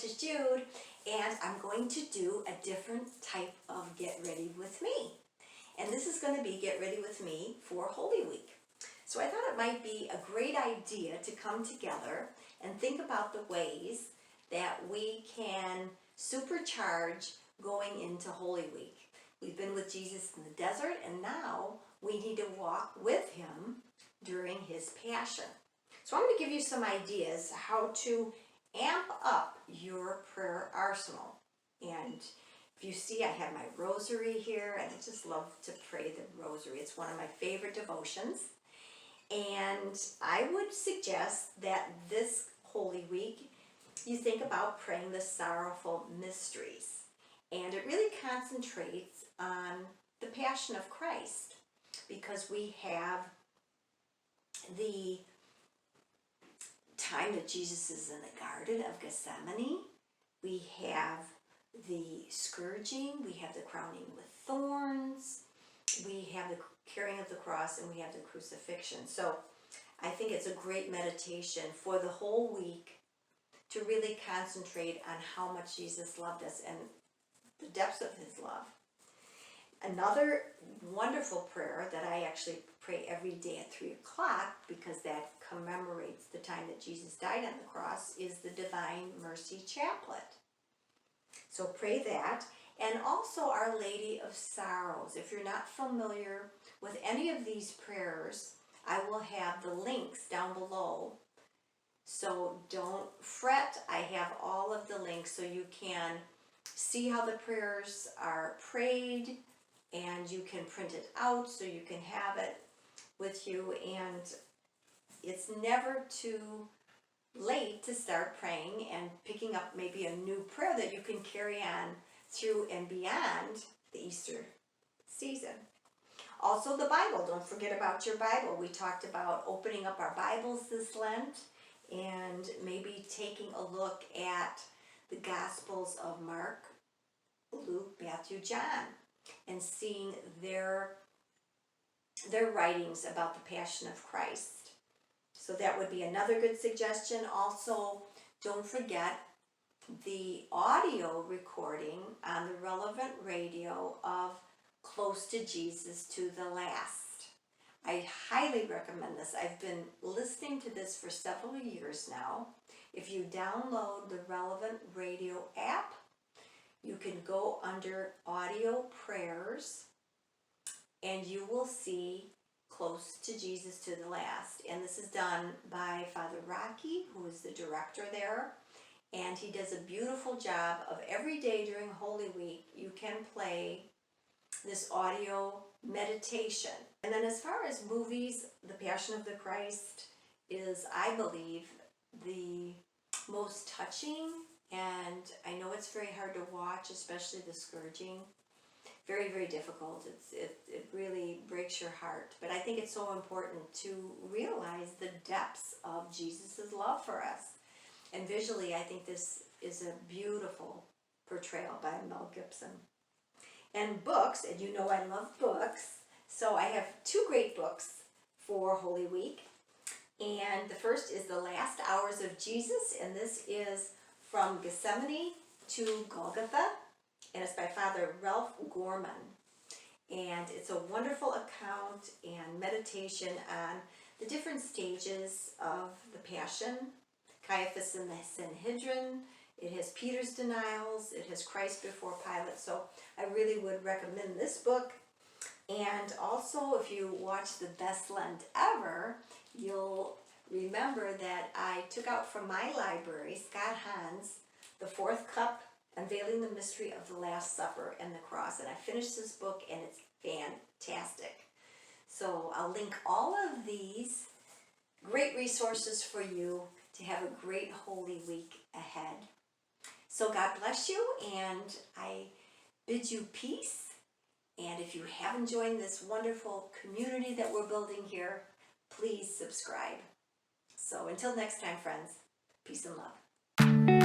is Jude, and I'm going to do a different type of Get Ready With Me. And this is going to be Get Ready With Me for Holy Week. So I thought it might be a great idea to come together and think about the ways that we can supercharge going into Holy Week. We've been with Jesus in the desert, and now we need to walk with him during his passion. So I'm going to give you some ideas how to amp up your prayer arsenal. And if you see, I have my rosary here, and I just love to pray the rosary. It's one of my favorite devotions. And I would suggest that this Holy Week, you think about praying the Sorrowful Mysteries. And it really concentrates on the Passion of Christ, because we have the time that Jesus is in the Garden of Gethsemane. We have the scourging, we have the crowning with thorns, we have the carrying of the cross, and we have the crucifixion. So I think it's a great meditation for the whole week to really concentrate on how much Jesus loved us and the depths of his love. Another wonderful prayer that I actually pray every day at 3 o'clock, because that commemorates the time that Jesus died on the cross, is the Divine Mercy Chaplet. So pray that. And also Our Lady of Sorrows. If you're not familiar with any of these prayers, I will have the links down below. So don't fret. I have all of the links so you can see how the prayers are prayed, and you can print it out so you can have it with you. And it's never too late to start praying and picking up maybe a new prayer that you can carry on through and beyond the Easter season. Also the Bible. Don't forget about your Bible. We talked about opening up our Bibles this Lent and maybe taking a look at the Gospels of Mark, Luke, Matthew, John, and seeing their writings about the Passion of Christ. So that would be another good suggestion. Also, don't forget the audio recording on the Relevant Radio of Close to Jesus to the Last. I highly recommend this. I've been listening to this for several years now. If you download the Relevant Radio app, you can go under audio prayers and you will see Close to Jesus to the Last. And this is done by Father Rocky, who is the director there. And he does a beautiful job of every day during Holy Week, you can play this audio meditation. And then as far as movies, The Passion of the Christ is, I believe, the most touching. And I know it's very hard to watch, especially the scourging. Very, very difficult. It really breaks your heart. But I think it's so important to realize the depths of Jesus' love for us. And visually, I think this is a beautiful portrayal by Mel Gibson. And books, and you know I love books. So I have 2 great books for Holy Week. And the first is The Last Hours of Jesus, and this is From Gethsemane to Golgotha, and it's by Father Ralph Gorman. And it's a wonderful account and meditation on the different stages of the Passion. Caiaphas and the Sanhedrin, it has Peter's denials, it has Christ before Pilate. So I really would recommend this book. And also, if you watch The Best Lent Ever, you'll remember that I took out from my library Scott Hahn's The Fourth Cup, Unveiling the Mystery of the Last Supper and the Cross. And I finished this book, and it's fantastic. So I'll link all of these great resources for you to have a great Holy Week ahead. So God bless you, and I bid you peace. And if you haven't joined this wonderful community that we're building here, please subscribe. So until next time, friends, peace and love.